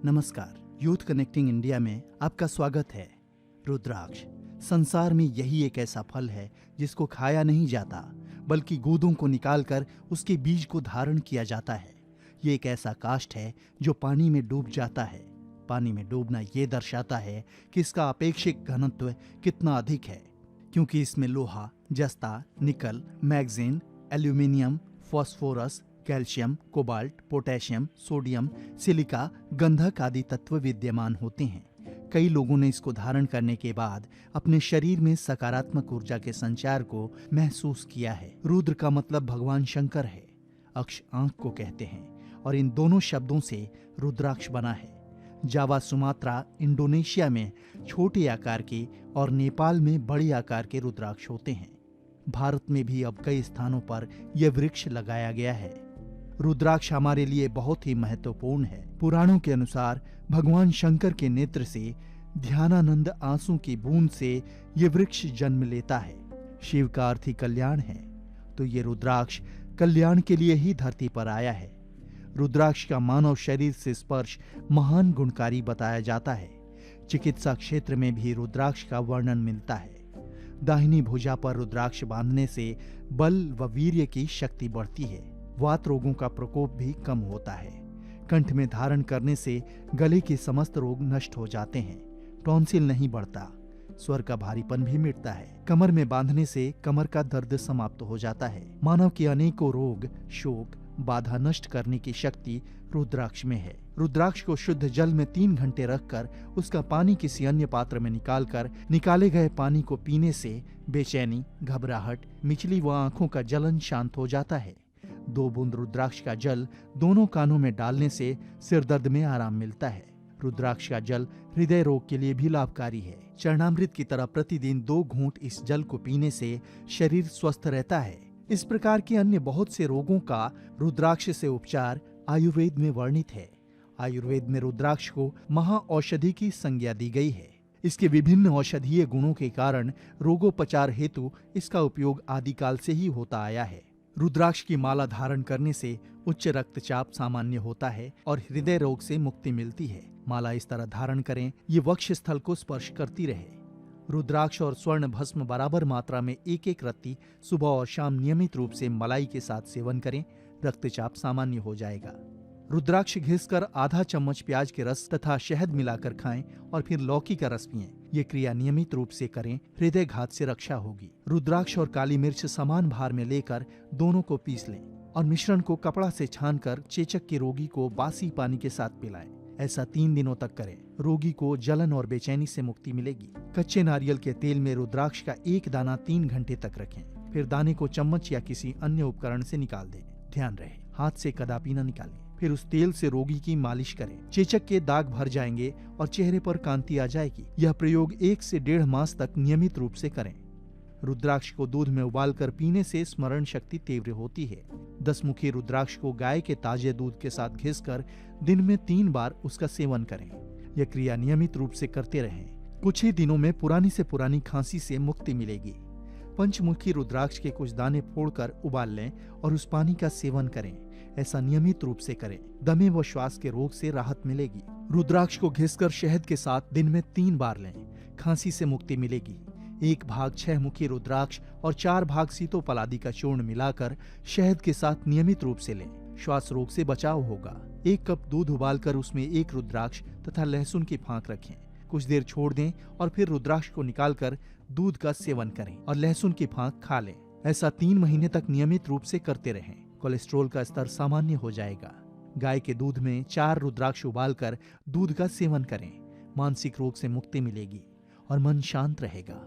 नमस्कार, youth connecting India में आपका स्वागत है। रुद्राक्ष संसार में यही एक ऐसा फल है जिसको खाया नहीं जाता, बल्कि गूदों को निकालकर उसके बीज को धारण किया जाता है। ये एक ऐसा काष्ठ है जो पानी में डूब जाता है। पानी में डूबना ये दर्शाता है कि इसका अपेक्षिक घनत्व कितना अधिक है, क्योंकि इसमें लोहा, जस्ता, निकल, manganese, aluminium, phosphorus, calcium, cobalt, potassium, sodium, silica, गंधक आदि तत्व विद्यमान होते हैं। कई लोगों ने इसको धारण करने के बाद अपने शरीर में सकारात्मक ऊर्जा के संचार को महसूस किया है। रुद्र का मतलब भगवान शंकर है। अक्ष आंख को कहते हैं और इन दोनों शब्दों से रुद्राक्ष बना है। जावा, सुमात्रा, इंडोनेशिया में छोटे आकार के और नेपाल में बड़े आकार के रुद्राक्ष होते हैं। भारत में भी अब कई स्थानों पर यह वृक्ष लगाया गया है। रुद्राक्ष हमारे लिए बहुत ही महत्वपूर्ण है। पुराणों के अनुसार भगवान शंकर के नेत्र से ध्यानानंद आंसू की बूंद से ये वृक्ष जन्म लेता है। शिव का अर्थ ही कल्याण है, तो ये रुद्राक्ष कल्याण के लिए ही धरती पर आया है। रुद्राक्ष का मानव शरीर से स्पर्श महान गुणकारी बताया जाता है। चिकित्सा क्षेत्र में भी रुद्राक्ष का वर्णन मिलता है। दाहिनी भुजा पर रुद्राक्ष बांधने से बल व वीर्य की शक्ति बढ़ती है। वात रोगों का प्रकोप भी कम होता है। कंठ में धारण करने से गले के समस्त रोग नष्ट हो जाते हैं। टॉन्सिल नहीं बढ़ता। स्वर का भारीपन भी मिटता है। कमर में बांधने से कमर का दर्द समाप्त हो जाता है। मानव के अनेकों रोग, शोक, बाधा नष्ट करने की शक्ति रुद्राक्ष में है। रुद्राक्ष को शुद्ध जल में 3 घंटे रखकर उसका पानी किसी अन्य पात्र में निकालकर निकाले गए पानी को पीने से बेचैनी, घबराहट, मिचली व आंखों का जलन शांत हो जाता है। 2 बूंद रुद्राक्ष का जल दोनों कानों में डालने से सिर दर्द में आराम मिलता है। रुद्राक्ष का जल हृदय रोग के लिए भी लाभकारी है। चरणामृत की तरह प्रतिदिन 2 घूंट इस जल को पीने से शरीर स्वस्थ रहता है। इस प्रकार के अन्य बहुत से रोगों का रुद्राक्ष से उपचार आयुर्वेद में वर्णित है। आयुर्वेद में रुद्राक्ष को महाऔषधि की संज्ञा दी गई है। इसके विभिन्न औषधीय गुणों के कारण रोगोपचार हेतु इसका उपयोग आदिकाल से ही होता आया है। रुद्राक्ष की माला धारण करने से उच्च रक्तचाप सामान्य होता है और हृदय रोग से मुक्ति मिलती है। माला इस तरह धारण करें, ये वक्ष स्थल को स्पर्श करती रहे। रुद्राक्ष और स्वर्ण भस्म बराबर मात्रा में 1-1 रत्ती सुबह और शाम नियमित रूप से मलाई के साथ सेवन करें, रक्तचाप सामान्य हो जाएगा। रुद्राक्ष घिसकर आधा चम्मच प्याज के रस तथा शहद मिलाकर खाएं और फिर लौकी का रस पिएं। ये क्रिया नियमित रूप से करें, हृदय घात से रक्षा होगी। रुद्राक्ष और काली मिर्च समान भार में लेकर दोनों को पीस लें और मिश्रण को कपड़ा से छानकर चेचक के रोगी को बासी पानी के साथ पिलाएं। ऐसा 3 दिनों तक करें। रोगी को जलन और बेचैनी से मुक्ति मिलेगी। कच्चे नारियल के तेल में रुद्राक्ष का 1 दाना 3 घंटे तक रखें, फिर दाने को चम्मच या किसी अन्य उपकरण से निकाल दें। ध्यान रहे, हाथ से कदापि न निकालें। फिर उस तेल से रोगी की मालिश करें। चेचक के दाग भर जाएंगे और चेहरे पर कांति आ जाएगी। यह प्रयोग 1 से 1.5 मास तक नियमित रूप से करें। रुद्राक्ष को दूध में उबालकर पीने से स्मरण शक्ति तीव्र होती है। 10 मुखी रुद्राक्ष को गाय के ताजे दूध के साथ घिसकर दिन में 3 बार उसका सेवन करें। यह क्रिया नियमित रूप से करते रहें। कुछ ही दिनों में पुरानी से पुरानी खांसी से मुक्ति मिलेगी। पंचमुखी रुद्राक्ष के कुछ दाने फोड़कर उबाल लें और उस पानी का सेवन करें। ऐसा नियमित रूप से करें। दमे व श्वास के रोग से राहत मिलेगी। रुद्राक्ष को घिसकर शहद के साथ दिन में 3 बार लें। खांसी से मुक्ति मिलेगी। 1 भाग 6 मुखी रुद्राक्ष और 4 भाग सीतोपलादि का चूर्ण मिलाकर शहद के साथ नियमित रूप से लें। श्वास रोग से बचाव होगा। 1 कप दूध उबालकर उसमें 1 रुद्राक्ष तथा लहसुन की फांक रखें। कुछ देर छोड़ दें और फिर रुद्राक्ष को निकालकर दूध का सेवन करें और लहसुन की फांक खा लें। ऐसा 3 महीने तक नियमित रूप से करते रहें। कोलेस्ट्रॉल का स्तर सामान्य हो जाएगा। गाय के दूध में 4 रुद्राक्ष उबालकर दूध का सेवन करें। मानसिक रोग से मुक्ति मिलेगी और मन शांत रहेगा।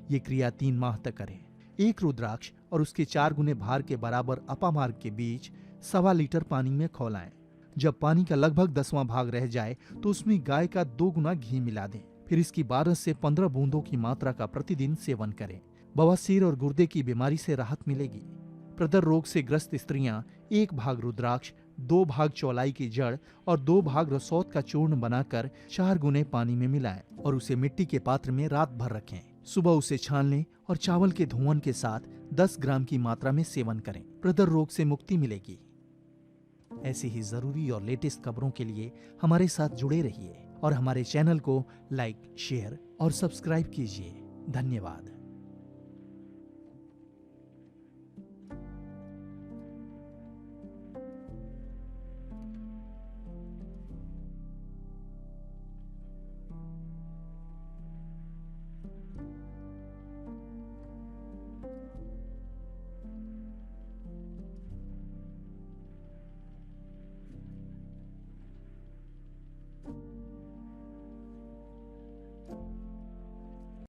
ये क्रिया 3 माह तक करें। 1 रुद्राक्ष और उसके 4 गुने भार के बराबर अपामार्ग के बीच 1.25 लीटर पानी में खौलाएं। जब पानी का लगभग 10वां भाग रह जाए तो उसमें गाय का 2 गुना घी मिला दें। फिर इसकी 12 से 15 बूंदों की मात्रा का प्रतिदिन सेवन करें। बवासीर और गुर्दे की बीमारी से राहत मिलेगी। प्रदर रोग से ग्रस्त स्त्रियां 1 भाग रुद्राक्ष, 2 भाग चौलाई की जड़ और 2 भाग रसौत का चूर्ण बनाकर 4 गुने पानी में मिलाएं और उसे मिट्टी के पात्र में रात भर रखें। सुबह उसे छान लें और चावल के धुवन के साथ 10 ग्राम की मात्रा में सेवन करें। प्रदर रोग से मुक्ति मिलेगी। ऐसी ही जरूरी और लेटेस्ट खबरों के लिए हमारे साथ जुड़े रहिए और हमारे चैनल को लाइक, शेयर और सब्सक्राइब कीजिए। धन्यवाद।